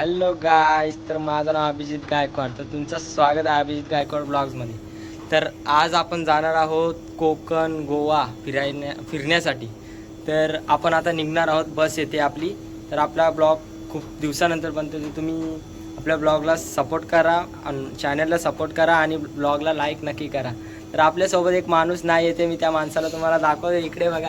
Hello guys, तर माझं नाव अभिजित गायकवाड. तर तुमचं स्वागत आहे अभिजित गायकवाड ब्लॉग्समध्ये. तर आज आपण जाणार आहोत कोकण गोवा फिरण्यासाठी. तर आपण आता निघणार आहोत, बस येते आपली. तर आपला ब्लॉग खूप दिवसानंतर बनतो, तर तुम्ही आपल्या ब्लॉगला सपोर्ट करा, चॅनलला सपोर्ट करा आणि ब्लॉगला लाईक नक्की करा. तर आपल्यासोबत एक माणूस नाही येते, मी त्या माणसाला तुम्हाला दाखवतो. इकडे बघा,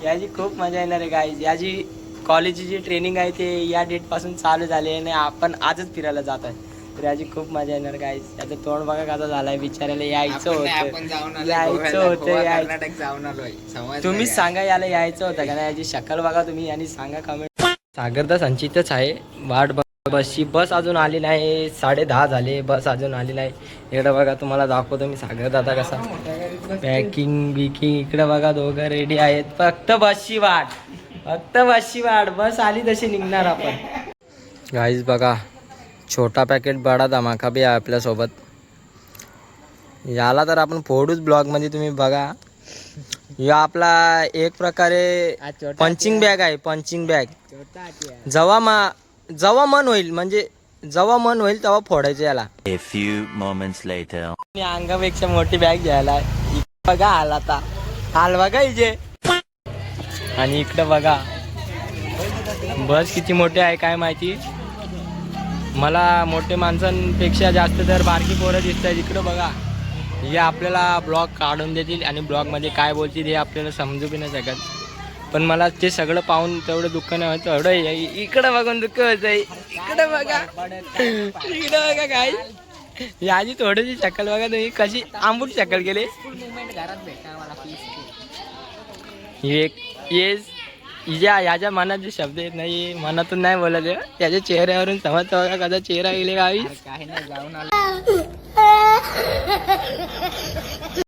याची खूप मजा येणार आहे गाईज. याची कॉलेजची जी ट्रेनिंग आहे ते या डेटपासून चालू झाली आहे आणि आपण आजच फिरायला जात आहे. तर याची खूप मजा येणार गाईज. याचं तोंड बघा कसा झालाय, बिचारायला यायचं होतं. जाऊन आलोय. तुम्हीच सांगा याला यायचं होतं का नाही. याची शक्ल बघा तुम्ही आणि सांगा कमेंट. सागरदा संचितच आहे. बसची बस अजून आली नाही. 10:30 झाले, बस अजून आली नाही. इकडे बघा, तुम्हाला दाखवतो मी सागरदादा कसा पॅकिंग बिकिंग. इकडे बघा, दोघं रेडी आहेत. फक्त बसची वाट बस आली तशी निघणार आपण. गाईज बघा, छोटा पॅकेट बडा धमाका बी आहे आपल्यासोबत. याला तर आपण फोडूच ब्लॉगमध्ये. तुम्ही बघा, या आपला एक प्रकारे पंचिंग बॅग आहे. पंचिंग बॅग जेव्हा मन होईल, म्हणजे जेव्हा मन होईल तेव्हा फोडायचं याला. A few moments later. मी अंगापेक्षा मोठी बॅग घ्यायला बघा. हाल बघा इथे. आणि इकडे बघा, बस किती मोठी आहे काय माहिती. मला मोठे माणसांपेक्षा जास्त तर बारकी पोरं दिसत आहेत. इकडं बघा, हे आपल्याला ब्लॉग काढून देतील आणि ब्लॉगमध्ये काय बोलतील हे आपल्याला समजू बी नाही शकत. पण मला ते सगळं पाहून तेवढं दुःख नाही होतं. एवढं इकडं बघून दुःख होतं. इकडं बघा काय, याची थोडीशी शक्कल बघा तुम्ही, कशी आंबूट शक्कल केली. याच्या मनात जे शब्द येत नाही, मनातून नाही बोलत आहे. त्याच्या चेहऱ्यावरून समजतं बघा कसा चेहरा गेले गावी.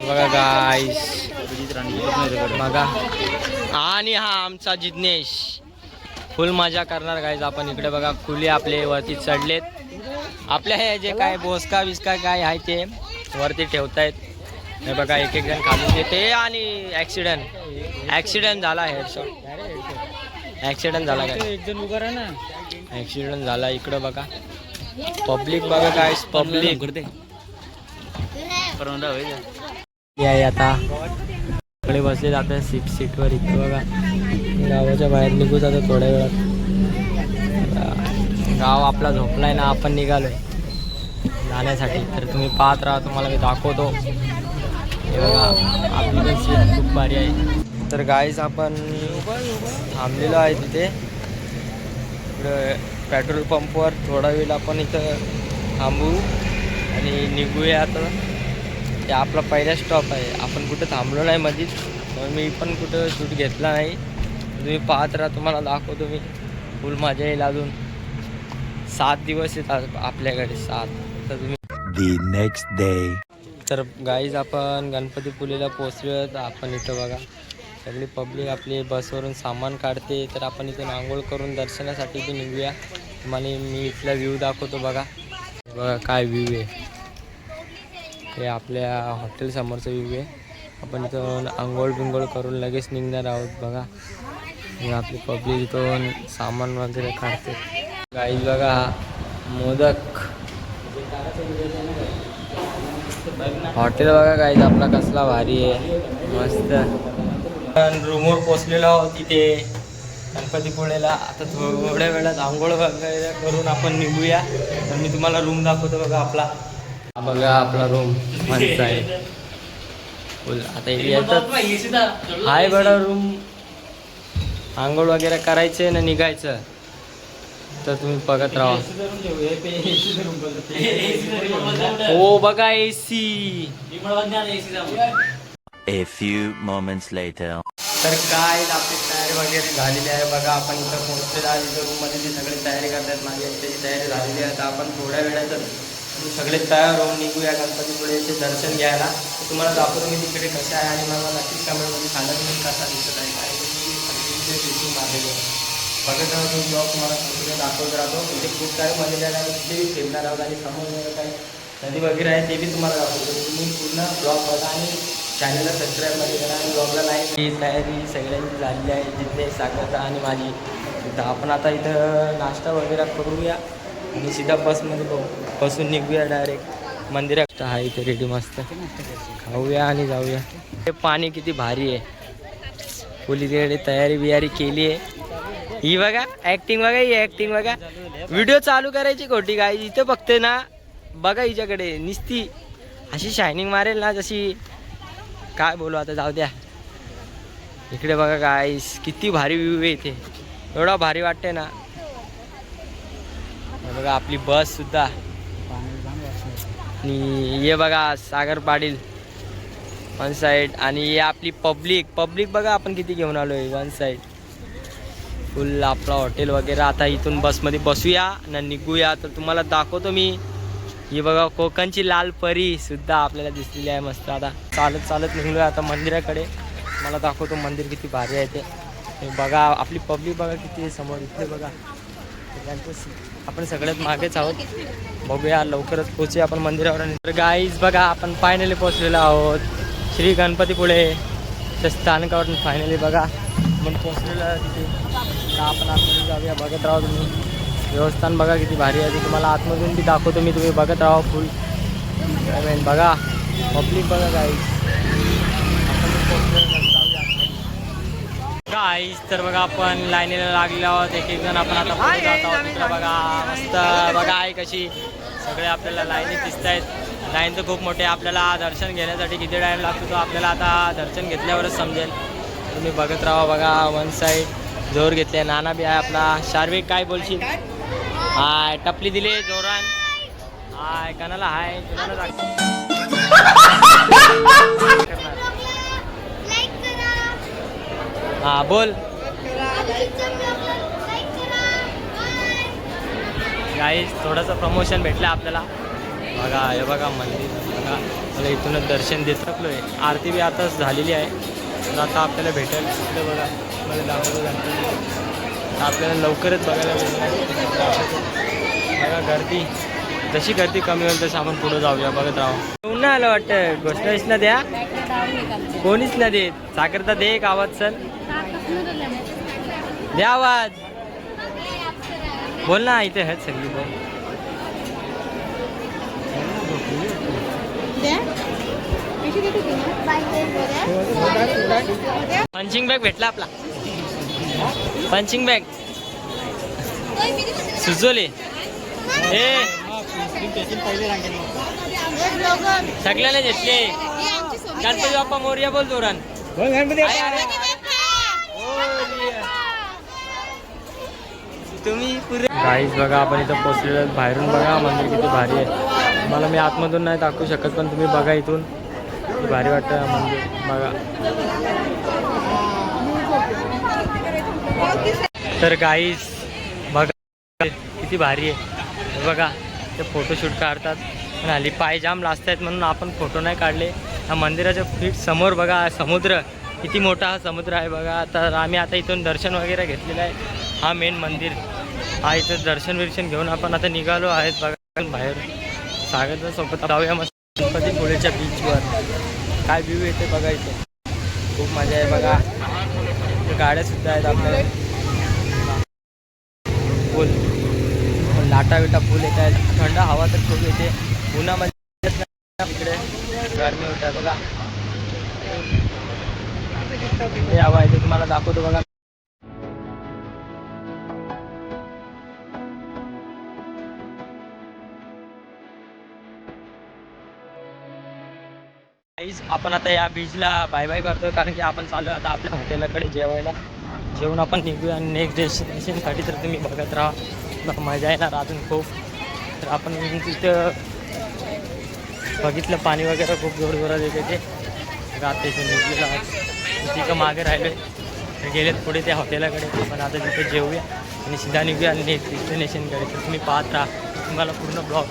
बघा गाईस बघा. आणि हा आमचा जिज्ञेश फुल मजा करणार गाईज. आपण इकडे बघा, खुले आपले वरती चढलेत. आपल्या हे जे काय बोसका बिस्का काय आहे ते वरती ठेवतायत. हे बघा, एक जण खालून देते आणि ऍक्सिडेंट झाला. ऍक्सिडेंट झाला काय, एक जण उभा राहा ना. ऍक्सिडेंट झाला. इकडं बघा, पब्लिक बघा काय, पब्लिक आता इकडे बसले जातात सीटवर. इकडे बघा, गावाच्या बाहेर निघू जातो थोड्या वेळात. गाव आपला झोपलाय ना, आपण निघालोय जाण्यासाठी. तर तुम्ही पाहत राहा, तुम्हाला मी दाखवतो. हे बघा, आपली पण सीट खूप भारी आहे. तर गाईज आपण थांबलेलो आहे तिथे. इकडं पेट्रोल पंपवर थोडा वेळ आपण इथं थांबू आणि निघूया. आता ते आपला पहिला स्टॉप आहे. आपण कुठं थांबलो नाही मध्येच, मी पण कुठं शूट घेतला नाही. तुम्ही पाहत राहा, तुम्हाला दाखवतो मी. फुल मजा येईल. अजून 7 दिवस येतात आपल्याकडे, 7. तर तुम्ही The next day. तर गाईज आपण गणपतीपुळेला पोचलो. आपण इथं बघा, सगळी पब्लिक आपली बसवरून सामान काढते. तर आपण इथून आंघोळ करून दर्शनासाठी बी निघूया. तुम्हाला मी इथला व्ह्यू दाखवतो. बघा काय व्ह्यू आहे. हे आपल्या हॉटेल समोरचा व्ह्यू आहे. आपण इथून आंघोळ बिंघोळ करून लगेच निघणार आहोत. बघा, आपली पब्लिक इथून सामान वगैरे काढते. गाईज बघा, मोदक हॉटेल बघा गाईज आपला कसला भारी आहे, मस्त. रूमवर पोचलेलो आहोत तिथे गणपतीपुळेला. आता थोड्या वेळात आंघोळ वगैरे करून आपण निघूया. तर मी तुम्हाला रूम दाखवतो. बघा आपला रूम मस्त आहे फुल. आता येतात हाय बडा रूम. आंघोळ वगैरे करायचे ना निघायचं. तर तुम्ही बघत राहा. हो बघा, AC. A few moments later. तर काय आपली तयारी वगैरे झालेली आहे. बघा, आपण इथं पोहोचलेला आहे. इथं रूममध्ये जी सगळी तयारी करतात, माझी त्याची तयारी झालेली आहे. तर आपण थोड्या वेळातच सगळे तयार होऊन निघूया गणपतीपुळेचे दर्शन घ्यायला. तर तुम्हाला दाखवतो मी तिकडे कसं आहे आणि मला नक्कीच कमेंटमध्ये सांगा तुम्ही कसा दिसत आहे. काय मी मारलेली आहे बघत राहतो. तुम्ही ब्लॉग तुम्हाला कंटिन्यू दाखवत राहतो. तिथे खूप सारे मजेदार आहे, तिथे फिरणार आहोत आणि समोर काही नदी वगैरे आहे ते बी तुम्हाला दाखवतो. तुम्ही पूर्ण ब्लॉग बघा आणि चॅनलला सबस्क्राईब मध्ये करा आणि ब्लॉगला लाईक. ही तयारी सगळ्यांची झालेली आहे, जिथे साखरता आणि माझी. तर आपण आता इथं नाश्ता वगैरे करूया आणि सीधा बसमध्ये बसून निघूया डायरेक्ट मंदिरात. आहे इथे रेडी मस्त खाऊया आणि जाऊया. हे पाणी किती भारी आहे. फुल तिकडे तयारी बियारी केली आहे. ही बघा ऍक्टिंग बघा, ही ऍक्टिंग बघा. व्हिडिओ चालू करायची खोटी काय इथे बघते ना. बघा हिच्याकडे निस्ती अशी शायनिंग मारेल ना जशी काय बोलू आता, जाऊ द्या. इकडे बघा गाईस किती भारी व्ह्यू आहे इथे. एवढा भारी वाटते ना. बघा आपली बस सुद्धा. आणि हे बघा सागर पाटील वन साईड. आणि हे आपली पब्लिक बघा आपण किती घेऊन आलोय वन साईड. फुल आपला हॉटेल वगैरे. आता इथून बसमध्ये बसूया ना निघूया. तर तुम्हाला दाखवतो मी. ही बघा कोकणची लाल परी सुद्धा आपल्याला दिसलेली आहे मस्त. आता चालत निघलोय आता मंदिराकडे. मला दाखवतो मंदिर किती भारी आहे ते. बघा आपली पब्लिक बघा किती समोर. इथे बघा आपण सगळ्यात मागेच आहोत. बघूया लवकरच पोहोचूया आपण मंदिरावर. तर गाईज बघा आपण फायनली पोहोचलेलो आहोत श्री गणपतीपुळे स्थानकावरून. फायनली बघा आपण पोहोचलेलो आहे तिथे. आपण आतमध्ये जाऊया. बघत राहा तुम्ही. देवस्थान बघा किती भारी आहे. ते तुम्हाला आतमधून बी दाखवतो मी. तुम्ही बघत राहा फुल. बघा पब्लिक बघा गाईज. गाईज तर बघा आपण लाईनीला लागलेलो आहोत. एक जण आपण आता पुढे जात आहोत. तिकडे बघा मस्त बघा आहे कशी. सगळे आपल्याला लाईनीत दिसत आहेत. लाईन तर खूप मोठी आहे. आपल्याला दर्शन घेण्यासाठी किती टाईम लागतो तो आपल्याला आता दर्शन घेतल्यावरच समजेल. तुम्ही बघत राहा. बघा वन साईड जोर घेतले. नाना बी आहे आपला. शार्विक काय बोलशील? हाय टपली दिली जोरान. हाय कणाला हाय हा बोल. गाईज थोडंसं प्रमोशन भेटलं आपल्याला. बघा हे बघा मंदिर बघा. मला इथूनच दर्शन देत शकलो आहे. आरती बी आताच झालेली आहे. तर आता आपल्याला भेटेल तिकडे बघा. मला दाखवतो गणपती. आपल्याला लवकरच बघायला भेटेल. बघा गर्दी जशी गर्दी कमी होईल तसं आपण पुढे जाऊया. बघत राहू. येऊन ना आलं वाटतं. गोष्ट ना द्या कोणीच ना देत. साखरता दे एक आवाज चल दे आवाज. बोल ना इथे आहेत सगळी बोल. पंचिंग बॅग भेटला आपला. पंचिंग बॅग सुचवले हे सगळ्याला घेतले. गणपती बाप्पा मोरया बोल जोरान. तुम्ही पुरे गाईज बघा आपण इथं पोचलेलो. बाहेरून बघा मंदिर किती भारी आहे. मला मी आतमधून नाही दाखवू शकत पण तुम्ही बघा इथून किती भारी वाटतं मंदिर बघा. तर गाईज बघा किती भारी आहे. बघा ते फोटोशूट काढतात पण हल्ली पाय जाम लाजत आहेत म्हणून आपण फोटो नाही काढले. ह्या मंदिराच्या फिट समोर बघा समुद्र किती मोठा हा समुद्र आहे बघा. तर आम्ही आता इथून दर्शन वगैरे घेतलेलं आहे. हा मेन मंदिर हा. इथं दर्शन विर्शन घेऊन आपण आता निघालो आहेत बघा बाहेर. सागरच्या सोबत जाऊया मस्त गणपतीपुळेच्या बीचवर. काय व्ह्यू येते बघा इथे. खूप मजा आहे बघा. गाड्यासुद्धा आहेत आपल्याला. फुल लाटा विटा फुल येत आहेत. थंड हवा तर खूप येते. उन्हामध्ये इकडे गरमी होत्या बघा. हे हवा आहे ते तुम्हाला दाखवतो बघा. आपण आता या बीचला बाय बाय करतो कारण की आपण चालू आता आपल्या हॉटेलाकडे जेवायला. जेवण आपण निघूया आणि नेक्स्ट डेस्टिनेशनसाठी. तर तुम्ही बघत राहा. मजा येणार अजून खूप. तर आपण तिथं बघितलं पाणी वगैरे खूप जोरजोरात येते ते. रात इथून निघलेलं आहे. तिथं मागे राहिलो आहे. गेलेत पुढे त्या हॉटेलाकडे. पण आता तिथे जेवूया आणि सीधा निघूया आणि नेक्स्ट डेस्टिनेशनकडे. तर तुम्ही पाहत राहा. तुम्हाला पूर्ण ब्लॉग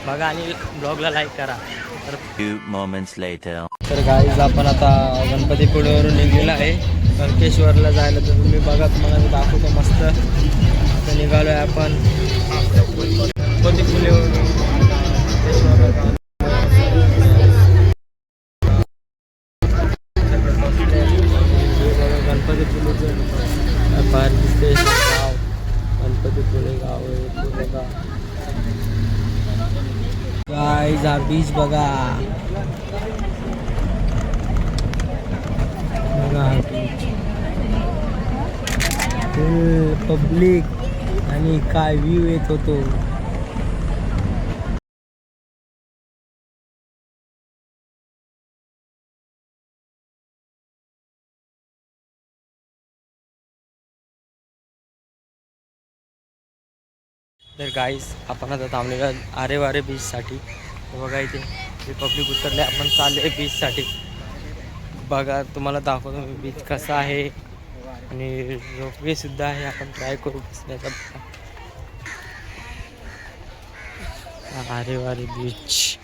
बघा आणि ब्लॉगला लाईक करा. तर Few moments later. तर गाईज आपण आता गणपतीपुळेवरून निघलेलं आहे कणकेश्वरला जायला. तर तुम्ही बघा तुम्हाला मी दाखवतो मस्त. आता निघालो आहे आपण गणपतीपुळेवरून. गणपतीपुळेचं बाहेर दिसते गाव. गणपतीपुळे गाव आहे बघा. गाईज हा बीच बघा. बघा हा बीच, फुल पब्लिक आणि काय व्ह्यू येत होतो. तर गाईस आपण आता थांबलेलो आरे वारे बीचसाठी. बघा इथे जे पब्लिक उतरले, आपण चालले बीचसाठी. बघा तुम्हाला दाखवतो मी बीच कसा आहे आणि रोपवे सुद्धा आहे. आपण ट्राय करू बसण्याचा. आरे वारे बीच,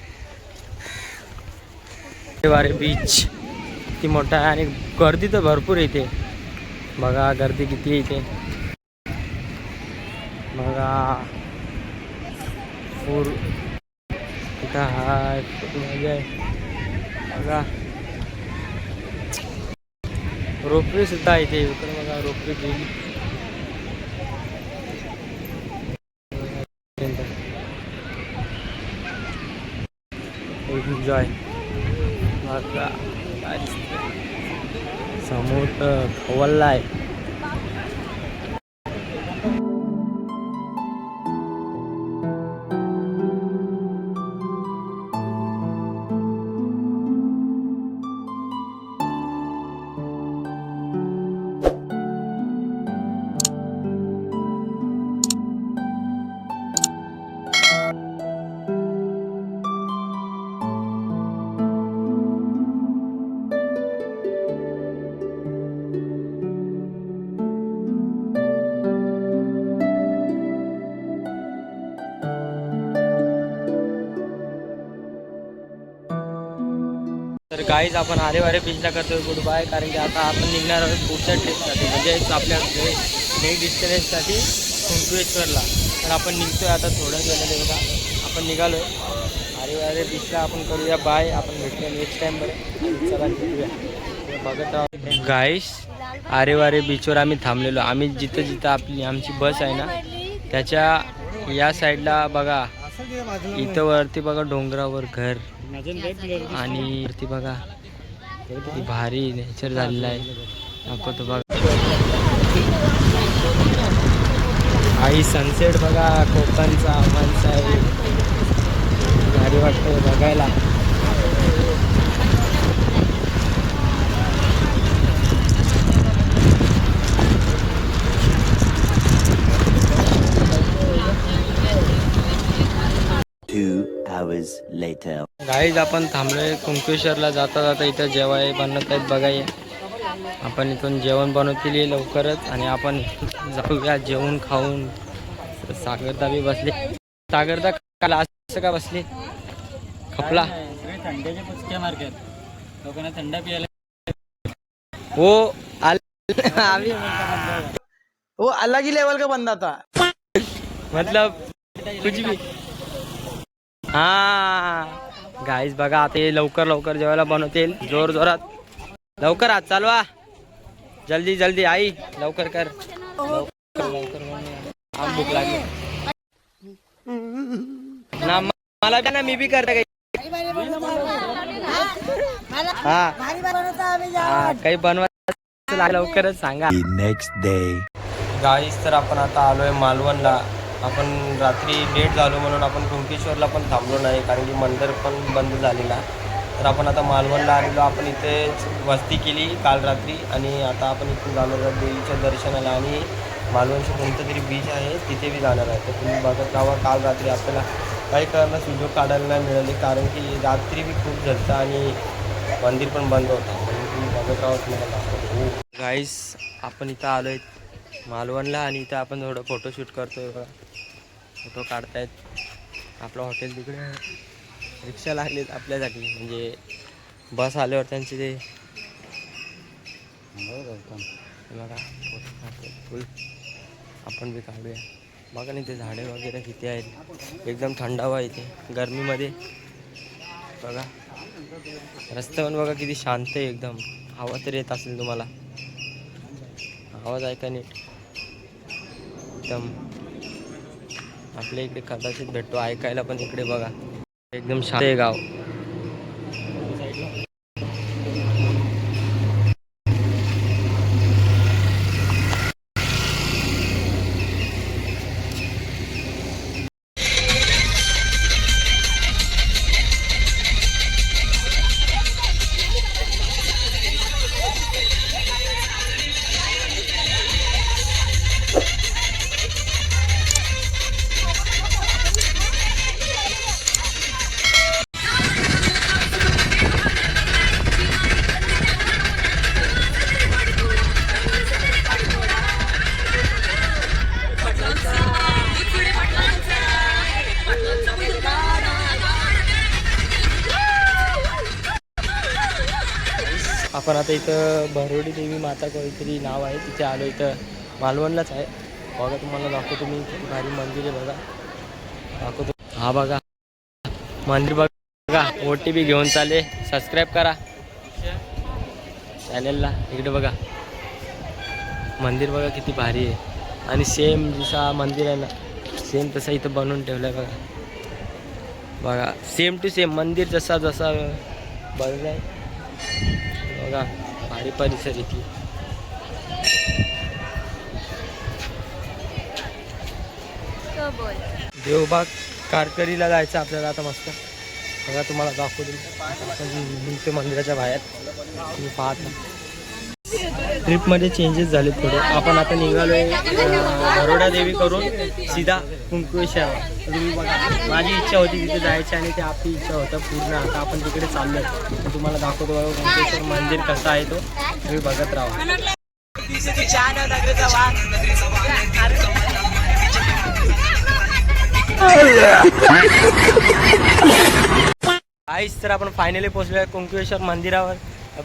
आरे वारे बीच किती मोठा आहे आणि गर्दी तर भरपूर इथे. बघा गर्दी किती आहे इथे. बघा पूर इथं हाय बघा. रोपवे सुद्धा आहे इथे. इकडे बघा रोपवे गेली. एन्जॉय. बघा समोर खवल्ला आहे. तर गाईज आपण आरे वारे बीचला करतोय गुड बाय. कारण की आता आपण निघणार आहोत पुढच्या ट्रिपसाठी, म्हणजे आपल्या नेक्स्ट डेस्टिनेशनसाठी कुंकेश्वरला. तर आपण निघतोय आता थोड्याच वेळाने. बघा आपण निघालो आरे वारे बीचला. आपण करूया बाय. आपण भेटूया नेक्स्ट टाइम. बरं चला भेटूया. बघत आहोत गाईस आरे वारे बीचवर आम्ही थांबलेलो. आम्ही जिथं आमची बस आहे ना त्याच्या या साईडला बघा. इथं वरती बघा डोंगरावर घर आणि वरती बघा किती भारी नेचर झालेलं आहे. दाखवतो बघा. आई सनसेट बघा कोकणचा माणसा आहे. भारी वाटतं बघायला. Hours later. गाईज आपण थांबलोय कुंकेश्वरला. जाता जाता इथं जेवाय बनवत आहेत बघा. आपण इथून जेवण बनवतील लवकरच आणि आपण जाऊया जेवण खाऊन. सागरदा बी बसले. सागरदा काल असं का बसली खपला. थंड्याचे पुचके मार्केट लोकांना थंड पियाला. वो वो अलग ही लेवल का बंदा था. मतलब कुछ भी. हा गाईज बघा आता हे लवकर जेवायला बनवतील जोर जोरात. लवकर हात चालवा. जल्दी जल्दी आई लवकर कर. लवकर आम भूक लागली ना मला ना. मी बी करते हा काही बनवायचं लवकरच सांगा. Next day. गाईस तर आपण आता आलोय मालवणला. आपण रात्री लेट झालो म्हणून आपण कुंकेश्वरला पण थांबलो नाही, कारण की मंदिर पण बंद झालेला. तर आपण आता मालवणला आलेलो. आपण इथेच वस्ती केली काल रात्री आणि आता आपण इथून जाणार आहोत देवीच्या दर्शनाला. आणि मालवणचं कोणतं तरी बीच आहे तिथे बी जाणार आहे. तर तुम्ही बघत राहा. काल रात्री आपल्याला काही करायला सुযোग काढायला नाही मिळाले, कारण की रात्री बी खूप झालं आणि मंदिर पण बंद होतं. म्हणून तुम्ही बघत राहा. तुम्हाला दाखवतो. गाईस आपण इथं आलो आहे मालवणला आणि इथं आपण थोडं फोटोशूट करतोय बघा. फोटो काढतायत. आपलं हॉटेल तिकडे रिक्षा लागलीत आपल्यासाठी, म्हणजे बस आल्यावर त्यांचे ते बघा फोटो काढतोय फुल. आपण बी काढूया. बघा नाही ते झाडे वगैरे किती आहेत. एकदम थंडावा इथे गरमीमध्ये. बघा रस्त्यावर बघा किती शांत आहे एकदम. हवा तर येत असेल तुम्हाला. आवाज ऐका नीट. एकदम आपल्या इकडे कदाचित भेटतो ऐकायला पण इकडे बघा. एकदम शांत आहे गाव. आपण आता इथं भरोडी देवी माता काहीतरी नाव आहे तिथे आलो. इथं मालवणलाच आहे बघा. तुम्हाला दाखवतो मी. किती भारी मंदिर आहे बघा. दाखवतो. हा बघा मंदिर बघा. OTP घेऊन चाले. सबस्क्राईब करा चॅनलला. इकडे बघा मंदिर बघा किती भारी आहे. आणि सेम जसा मंदिर आहे ना सेम तसं इथं बनवून ठेवलं आहे बघा. बघा सेम टू सेम मंदिर जसा जसा बनलं आहे बघा. भारी परिसर इथे. देवबाग कारकरीला जायचं आपल्याला आता मस्त. बघा तुम्हाला दाखवतो आपण मंदिराच्या बाहेर. तुम्ही पाहता ट्रिपमध्ये चेंजेस झाले थोडे. आपण आता निघालोय बरोडा देवी करून सीधा कुंकुळेश्वर. तुम्ही बघा माझी इच्छा होती तिथे जायची आणि ते आपली इच्छा होतं पूर्ण. आता आपण तिकडे चाललो आहे. तुम्हाला दाखवतो बघा कुंकुळेश्वर मंदिर कसं आहे तो तुम्ही बघत राहा. आईच तर आपण फायनली पोहोचलो आहे कुंकुळेश्वर मंदिरावर.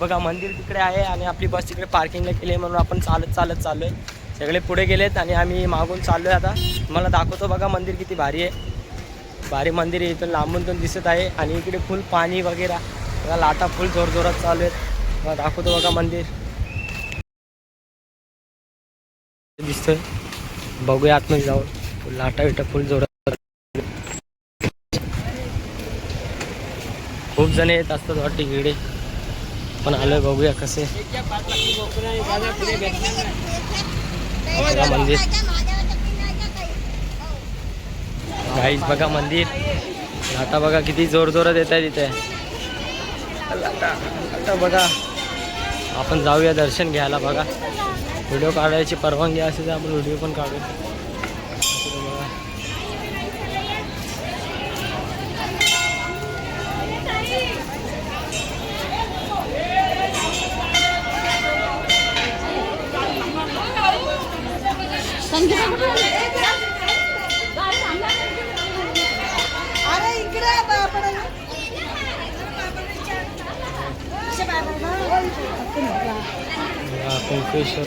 बघा मंदिर तिकडे आहे आणि आपली बस तिकडे पार्किंगला केली आहे म्हणून आपण चालत चाललो आहे. सगळे पुढे गेलेत आणि आम्ही मागून चाललो आहे. आता तुम्हाला दाखवतो बघा मंदिर किती भारी आहे. भारी मंदिर आहे. इथून लांबून पण दिसत आहे आणि इकडे फुल पाणी वगैरे बघा. लाटा फुल जोरजोरात चालू आहेत. मला दाखवतो बघा मंदिर दिसतोय. बघूया आतमध्ये जाऊन. लाटा विटा फुल जोरात. खूप जण येत असतात वाटते इकडे. पण आलोय बघूया कसे मंदिर. गाईस बघा मंदिर. लाटा बघा किती जोर जोरात येत आहे तिथे. आता बघा आपण जाऊया दर्शन घ्यायला. बघा व्हिडिओ काढायची परवानगी असेल तर आपण व्हिडिओ पण काढू. कुंकुळेश्वर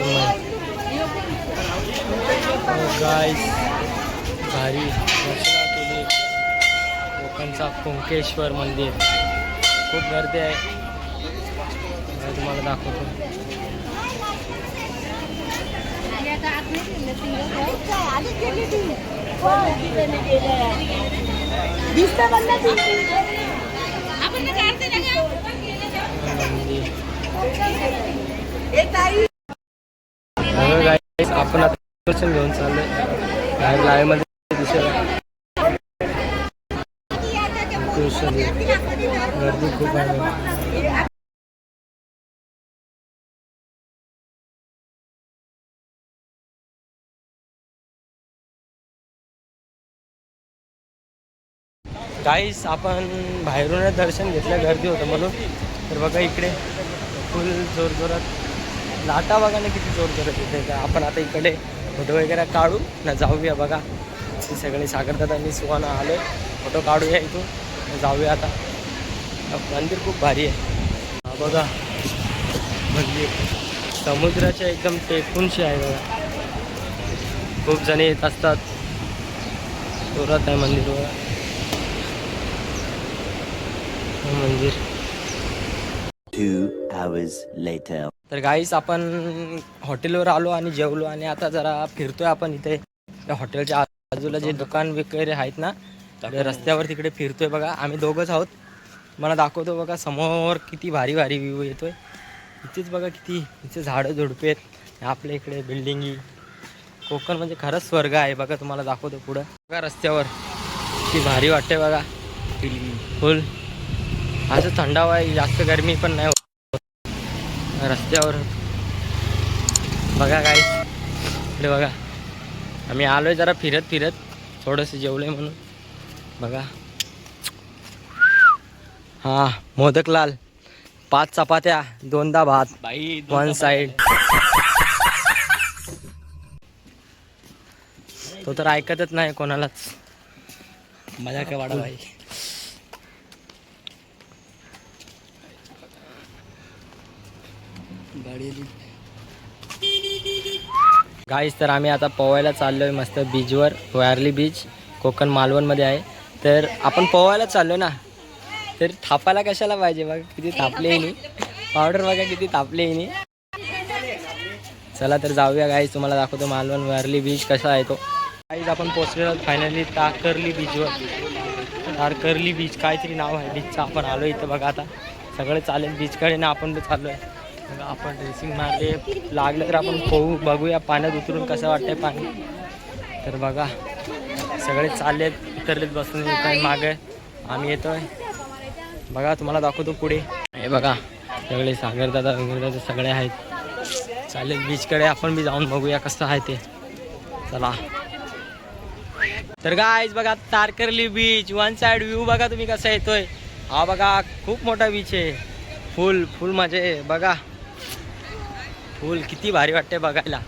गाईस भारी दर्शना केली. कोकणचा कुंकेश्वर मंदिर. खूप गर्दी आहे. तुम्हाला दाखवतो. आपण आता दर्शन घेऊन चाललोय. बाहेर लाईव्हमध्ये दिसत गर्दी खूप आहे. गाईस आपण बाहेरूनच दर्शन घेतलं गर्दी होतं म्हणून. तर बघा इकडे फुल जोरजोरात लाटा बघा ना किती जोरजोरात येते. आपण आता इकडे फोटो वगैरे काढू ना जाऊया. बघा ती सगळे सागरदादा आणि सुहाना आले. फोटो काढूया इथून जाऊया. आता मंदिर खूप भारी आहे. हा बघा मंदिर समुद्राच्या एकदम टेकूनशी आहे बघा. खूप जण येत असतात. जोरात आहे मंदिर बघा. मंदिर. 2 hours later. तर गाईस आपण हॉटेलवर आलो आणि जेवलो आणि आता जरा फिरतोय आपण इथे. त्या हॉटेलच्या बाजूला जे दुकान वगैरे आहेत ना रस्त्यावर तिकडे फिरतोय बघा, आम्ही दोघंच आहोत. मला दाखवतो बघा समोर किती भारी भारी व्ह्यू येतोय. इथेच बघा किती इथे झाडं झुडपे आहेत. आपल्या इकडे बिल्डिंगी. कोकण म्हणजे खरंच स्वर्ग आहे बघा. तुम्हाला दाखवतो पुढं बघा रस्त्यावर किती भारी वाटते बघा. फुल असं थंडावा आहे, जास्त गरमी पण नाही होत रस्त्यावर. बघा काय इकडे बघा, आम्ही आलोय जरा फिरत फिरत, थोडंसं जेवलंय म्हणून. बघा हा मोदक लाल, 5 चपात्या, 2दा भात, बाई 1 साइड. तो तर ऐकतच नाही कोणालाच. मजा काय वाढा भाई. गाईस तर आम्ही आता पोहायला चाललोय मस्त बीचवर. वारली बीच कोकण मालवणमध्ये आहे. तर आपण पोहायला चाललोय ना, तर थापायला कशाला पाहिजे. बघा किती तापले नाही, पावडर बघा किती तापले नाही. चला तर जाऊया गाईस, तुम्हाला दाखवतो मालवण वारली बीच कसा आहे तो. गाईस आपण पोहोचलेलो फायनली तारकर्ली बीचवर. तारकर्ली बीच काहीतरी नाव आहे बीचचं. आपण आलो इथं बघा. आता सगळे चालेल बीचकडे ना, आपण चाललो आहे बघा. आपण ड्रेसिंग मारले, लागलं तर आपण पोहू बघूया पाण्यात उतरून कसं वाटतंय पाणी. तर बघा सगळे चाललेत, उतरलेत बसून येत मागे. आम्ही येतोय बघा, तुम्हाला दाखवतो पुढे. हे बघा सगळे सागरदादा वगैरे सगळे आहेत. चालेल बीचकडे आपण बी जाऊन बघूया कसं आहे ते. चला तर गाईज बघा तारकर्ली बीच. 1 साइड व्ह्यू बघा तुम्ही कसा येतोय. हा बघा खूप मोठा बीच आहे. फुल फुल मजा आहे बघा. फुल किती भारी वाटते बघायला.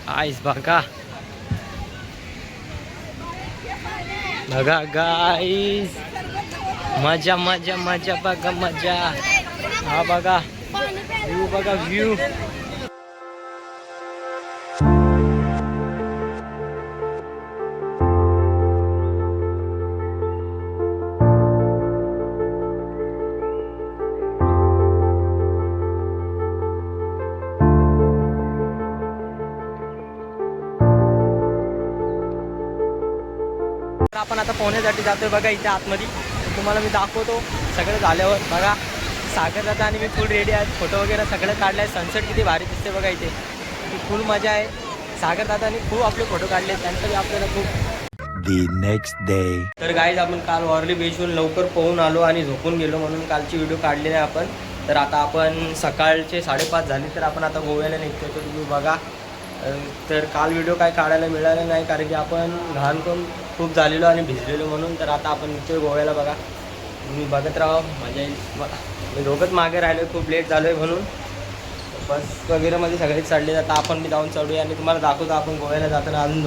गाईज बघा बघा गाईज, मजा मजा मजा बघा मजा. हा बघा व्ह्यू बघा व्ह्यू. आपण आता पोहण्यासाठी जातोय बघा इथे आतमध्ये. तुम्हाला मी दाखवतो सगळं झाल्यावर. बघा सागर दादा आणि मी फुल रेडी आहेत. फोटो वगैरे सगळं काढलं आहे. सनसेट किती भारी दिसते बघा इथे. फुल मजा आहे. सागर दादानी खूप आपले फोटो काढले, त्यांचं बी आपल्याला खूप. The next day. तर गाईज आपण काल वारली बीचवरून लवकर पोहून आलो आणि झोपून गेलो, म्हणून कालची व्हिडिओ काढली नाही आपण. तर आता आपण सकाळचे 5:30 झाले, तर आपण आता गोव्याला निघतो. तर तुम्ही बघा. तर काल व्हिडिओ काय काढायला मिळाला नाही, कारण की आपण लहान पण खूप झालेलो आणि भिजलेलो म्हणून. तर आता आपण निघतोय गोव्याला बघा. तुम्ही बघत राहा, मजा येईल मला. मी दोघंच मागे राहिलो, खूप लेट झालो आहे म्हणून. बस वगैरेमध्ये सगळेच चढले. आता आपण मी जाऊन चढूया आणि तुम्हाला दाखवतो आपण गोव्याला जाताना अजून